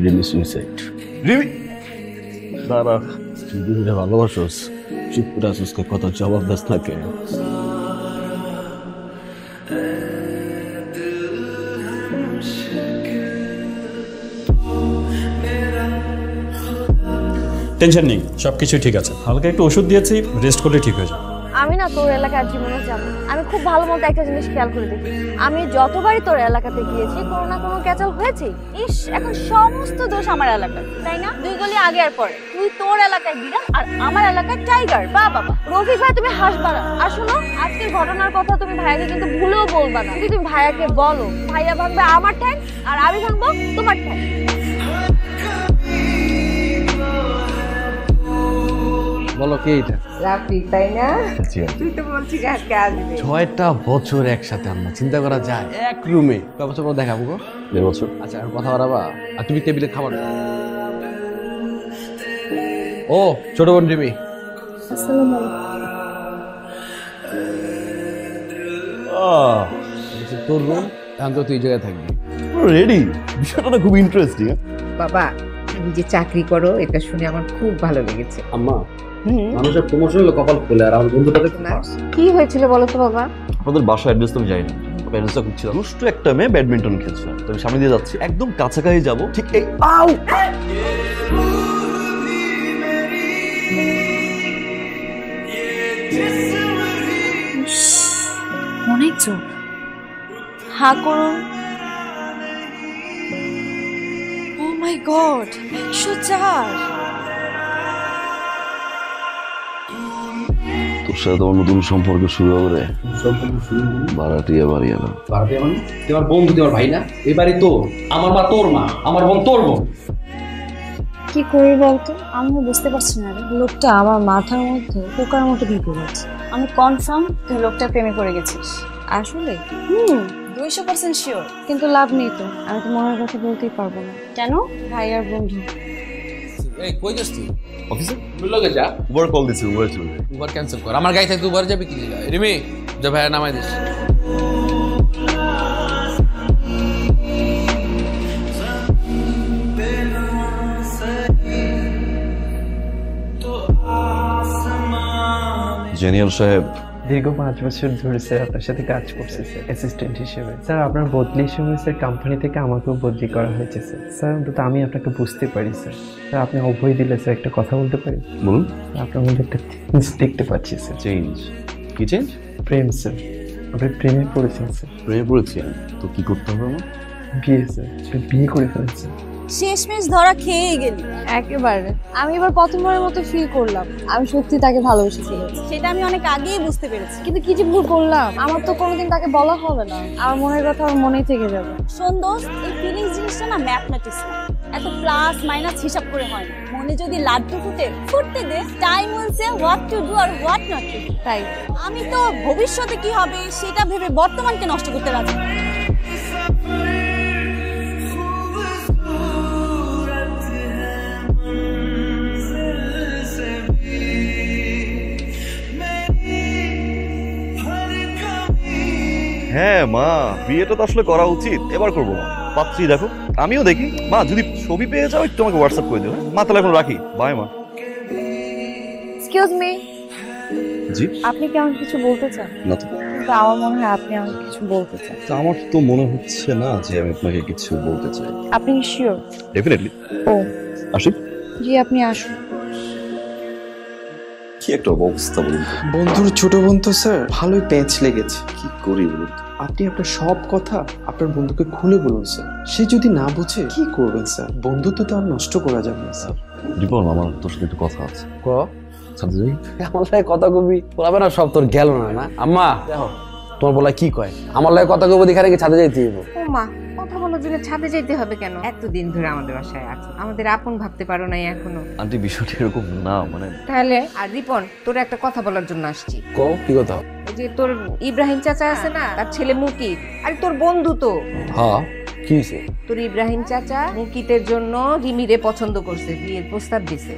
Rimi suicide. Rimi দাঁড়া, তুই ভালোবাসোস, চুপ করে আসুসকে কত জবাব দাস না কেন? টেনশন নেই, সবকিছু ঠিক আছে। হালকা একটু ওষুধ দিয়েছি, রেস্ট করলে ঠিক হয়ে যাবে। আমি না তোর এলাকার জীবনে যাবো, আমি খুব ভালো মতো একটা জিনিস খেয়াল করে দেখি, আমি যতবারই তোর এলাকাতে গিয়েছি কোনো না কোনো ক্যাচাল হয়েছে। ইস, এখন সমস্ত দোষ আমার এলাকার, তাই না? 2 গলি আগে আর পরে তুই তোর এলাকায় বিড়াল আর আমার এলাকায় টাইগার। বাবা রফিক ভাই, তুমি হাসবা না। আর শোনো, আজকের ঘটনার কথা তুমি ভাইয়াকে কিন্তু ভুলেও বলবা না। যদি তুমি ভাইয়াকে বলো, ভাইয়া ভাঙবে আমার ঠ্যাং আর আমি ভাঙবো তোমার ঠ্যাং। বলো কি এটা? রাফি, তাই না? তুই তো বলছিস আজকে আসবি। 6টা বছর একসাথে আমরা, চিন্তা করা যায়? এক রুমে কয় বছর পর দেখাবো গো? 1.5 বছর। আচ্ছা, আর কথা বাড়াবা? আর তুমি টেবিলে খাবার দাও। ও ছোট বোন রিমি। আসসালামু আলাইকুম। তোর রুম, এখন তো তুই জায়গায় থাকবি। রেডি? বিষয়টা খুব ইন্টারেস্টিং। বাবা, তুমি যে চাকরি করো এটা শুনে আমার খুব ভালো লেগেছে। আম্মা, মানুষের প্রমোশন হলো কপাল খুলে, আর আমার বন্ধুটা কি হয়েছিল বলো তো বাবা? আপনাদের বাসা অ্যাড্রেস তো আমি জানি না, অ্যাড্রেসটা খুঁজছিলাম। দুষ্ট একটা মেয়ে ব্যাডমিন্টন খেলছে, তো আমি সামনে দিয়ে যাচ্ছি, একদম কাছাকাছি যাব, ঠিক এই আউ অনেক জোর। হা করুন। ও মাই গড, 104। তোর সাথে তোমার নতুন সম্পর্ক শুরু হবে। ভাড়াটিয়া বাড়িয়া না। ভাড়াটিয়া মানে? তোমার বন্ধু, তোমার ভাই না? এবারে তো আমার মা তোর মা, আমার বোন তোর বোন। কি করি বলতো, আমি বুঝতে পারছি না রে। লোকটা আমার মাথার মধ্যে পোকার মতো ঢুকে গেছে। আমি কনফার্ম তুই লোকটার প্রেমে পড়ে গেছিস। আসলে 200% শিওর। কিন্তু লাভ নেই তো, আমি তো মনের কথা বলতেই পারবো না। কেন? ভাই আর বন্ধু। এই কই যাস তুই? অফিসে লগে যা। উবার কল দিছি, উবার চলে। উবার ক্যান্সেল কর, আমার গাড়ি থাকতে উবার যাবে কি? রিমি যা, ভাইয়া নামাই দিস। জেনিয়াল সাহেব, দীর্ঘ 5 বছর ধরে স্যার আপনার সাথে কাজ করছে স্যার, অ্যাসিস্ট্যান্ট হিসেবে। স্যার আপনার বদলির সময় স্যার কোম্পানি থেকে আমাকেও বদলি করা হয়েছে স্যার। স্যার অন্তত আমি আপনাকে বুঝতে পারি স্যার। স্যার আপনি অভয় দিলে স্যার একটা কথা বলতে পারি? বলুন। আপনার মধ্যে একটা চেঞ্জ দেখতে পাচ্ছি স্যার। চেঞ্জ? কি চেঞ্জ? প্রেম স্যার, আপনি প্রেমে পড়েছেন স্যার। প্রেমে পড়েছি? তো কি করতে হবে আমার? বিয়ে স্যার, আপনি বিয়ে করে ফেলেছেন। শেষমেশ ধরা খেয়ে গেলি একেবারে। আমি এবার প্রথমবারের মতো ফিল করলাম আমি সত্যি তাকে ভালোবেসেছিলাম। সেটা আমি অনেক আগেই বুঝতে পেরেছি, কিন্তু কি যে ভুল করলাম। আমার তো কোনোদিন তাকে বলা হবে না, আমার মনের কথা আমার মনেই থেকে যাবে। শোন দোস্ত, এই ফিলিংস জিনিসটা না ম্যাথমেটিক্স না, এত প্লাস মাইনাস হিসাব করে হয় না। মনে যদি লাড্ডু ফুটতে দে, time will say what to do আর হোয়াট নট টু ডু। তাই আমি তো ভবিষ্যতে কি হবে সেটা ভেবে বর্তমানকে নষ্ট করতে রাজি। হ্যাঁ মা, বিয়েটা তো আসলে করা উচিত, এবার করবো মা। পাত্রী দেখো, আমিও দেখি মা, যদি ছবি পেয়ে যাও একটু আমাকে হোয়াটসঅ্যাপ করে দিও। মা তাহলে এখন রাখি, বাই মা। Excuse me. জি? আপনি কি আমাকে কিছু বলতে চান? না তো। কিন্তু আমার মনে হয় আপনি আমাকে কিছু বলতে চান। আমার তো মনে হচ্ছে না যে আমি আপনাকে কিছু বলতে চাই। আপনি শিওর? ডেফিনেটলি। ও আসি? জি, আপনি আসুন। কি একটা অবস্থা বলুন তো। বন্ধুর ছোট বোন তো স্যার ভালোই প্যাঁচ লেগেছে। কি করি বলুন তো? আপনি আপনার সব কথা আপনার বন্ধুকে খুলে বলুন স্যার। সে যদি না বুঝে কি করবেন স্যার? বন্ধুত্ব তো আর নষ্ট করা যাবে না স্যার। রিপন, আমার তোর সাথে একটু কথা আছে। ক সাথে যাই? আমার লাগে কথা কবি বলাবে না, সব তোর গেল না। না আম্মা দেখো তোমার বলা কি কয়, আমার লাগে কথা কবি দেখারে কি ছাদে যাইতে হইব? ও মা, কথা বলার জন্য ছাদে যেতে হবে কেন? এতদিন ধরে আমাদের বাসায় আছো, আমাদের আপন ভাবতে পারো নাই এখনো? আন্টি বিষয়টা এরকম না, মানে তাহলে আর রিপন, তোর একটা কথা বলার জন্য আসছি। ক কি কথা? ওই যে তোর ইব্রাহিম চাচা আছে না, তার ছেলে মুকিত, আরে তোর বন্ধু তো। হ্যাঁ, কি হইছে? তোর ইব্রাহিম চাচা মুকিতের জন্য রিমিরে পছন্দ করছে, বিয়ের প্রস্তাব দিছে।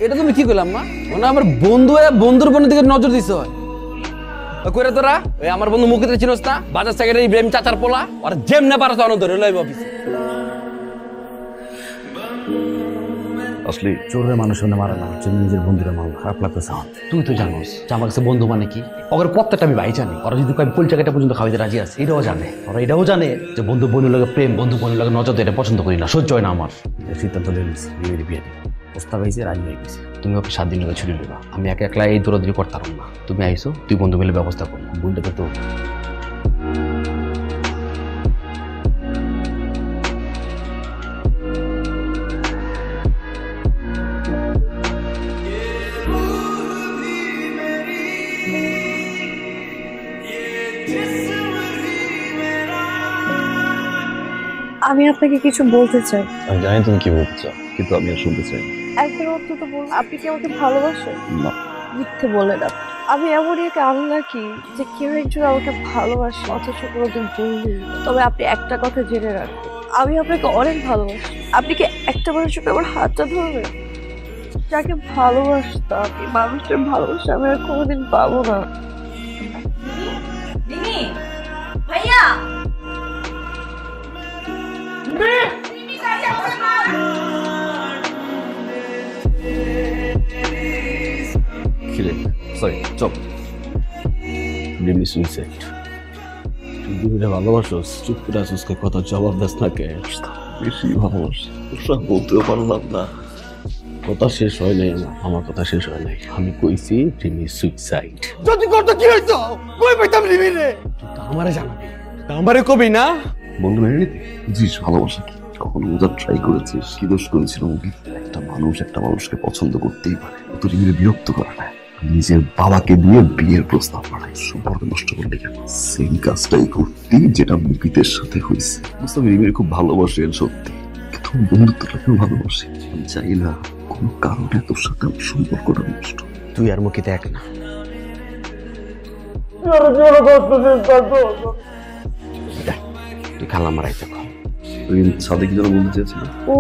এটা তুমি কি কইলাম মা? মানে আমার বন্ধু বন্ধুর বোনের দিকে নজর দিছে হয় কইরা তোরা? ওই আমার বন্ধু মুকিতের চিনস না? বাজার সেক্রেটারি ইব্রাহিম চাচার পোলা, আর যেমনে পারছ অন ধরে লইব অফিসে। আসলি চোরের মানুষের মারা না, হচ্ছে নিজের বন্ধুরা মারা, খারাপ লাগতেছে আমার। তুই তো জানোস যে আমার কাছে বন্ধু মানে কি, ওদের প্রত্যেকটা আমি ভাই জানি। ওরা যদি কয়েক পরিচয়টা পর্যন্ত খাওয়াইতে রাজি আছে, এটাও জানে। ওরা এটাও জানে যে বন্ধু বোনের লাগে প্রেম, বন্ধু বোনের লাগে নজর দেয়, এটা পছন্দ করি না, সহ্য হয় না আমার। সিদ্ধান্ত নিয়ে নিচ্ছি, বিয়ে দিই। প্রস্তাব হয়েছে, রাজি হয়ে গেছে। তুমি ওকে 7 দিন আগে ছুটি নেবা, আমি একা একলা এই দৌড়াদৌড়ি করতাম না। তুমি আইসো, তুই বন্ধু মিলে ব্যবস্থা করবো, বন্ধুটা তো আমি আপনাকে কিছু বলতে চাই। আমি জানি তুমি কি বলতে চাও, কিন্তু আমি আর শুনতে চাই না। একবার অন্তত বলুন, আপনি কি আমাকে ভালোবাসেন? না। মিথ্যে বলে না। আমি এমনই একটা আনলাকি যে কেউ একজন আমাকে ভালোবাসে অথচ কোনোদিন বললি। তবে আপনি একটা কথা জেনে রাখুন, আমি আপনাকে অনেক ভালোবাসি। আপনি কি একটা মানুষের জন্য আমার হাতটা ধরবেন? যাকে ভালোবাসতাম, এই মানুষটার ভালোবাসা আমি আর কোনোদিন পাবো না। ভাইয়া খিলে সরি চপ রিমি সুইসাইড। তুই ভালোবাসোস, চুপ করে আসোস, কথা জবাব দাস না কে? বেশি ভালোবাসি, ওসব বলতেও পারলাম না। কথা শেষ হয় নাই, আমার কথা শেষ হয় নাই। আমি কইছি রিমি সুইসাইড। যদি করতো কি হইতো, কই পাইতাম রিমি রে? তুই তো আমারে জানাবি, আমারে কবি না? বন্ধু মেনে নিতে বুঝিস ভালোবাসা কি? কখনো বোঝার ট্রাই করেছিস? কি দোষ করেছিল মুভি? একটা মানুষ একটা মানুষকে পছন্দ করতেই পারে, তো রিমিকে বিরক্ত করে না। নিজের বাবাকে দিয়ে বিয়ের প্রস্তাব পাঠায়, সম্পর্ক নষ্ট করলে কেন? সেম কাজটাই করতি যেটা মুভিদের সাথে হয়েছে। বুঝতে আমি রিমিকে খুব ভালোবাসি, সত্যি, কিন্তু বন্ধুত্বটাকে ভালোবাসি। আমি চাই না কোনো কারণে তোর সাথে আমার সম্পর্কটা নষ্ট। তুই আর মুখিতে এক না। তুই খালা মারাইতে কর। তুই সাথে কি যেন বলতে চেয়েছিল? ও,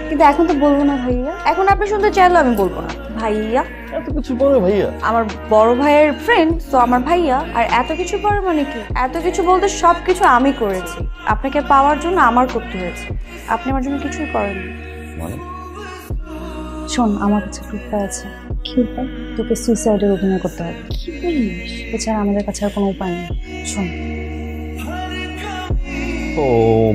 কিন্তু এখন তো বলবো না ভাইয়া। এখন আপনি শুনতে চাইলেও আমি বলবো না ভাইয়া। এত কিছু পরে ভাইয়া? আমার বড় ভাইয়ের ফ্রেন্ড তো আমার ভাইয়া। আর এত কিছু পরে মানে কি? এত কিছু বলতে সবকিছু আমি করেছি, আপনাকে পাওয়ার জন্য আমার করতে হয়েছে। আপনি আমার জন্য কিছুই করেননি। মানে? শোন, আমার কাছে উপায় আছে। কি উপায়? তোকে সুইসাইডের অভিনয় করতে হবে। কি বলিস? এছাড়া আমাদের কাছে আর কোনো উপায় নেই। শোন। ও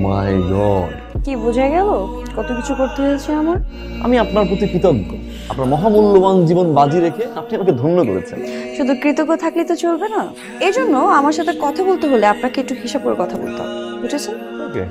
মাই গড, কি বোঝা গেল কত কিছু করতে হয়েছে আমার? আমি আপনার প্রতি কৃতজ্ঞ। আপনার মহামূল্যবান জীবন বাজি রেখে আপনি আমাকে ধন্য করেছেন। শুধু কৃতজ্ঞ থাকলেই তো চলবে না। এই জন্য আমার সাথে কথা বলতে হলে আপনাকে একটু হিসাব করে কথা বলতে হবে, বুঝেছেন? ওকে।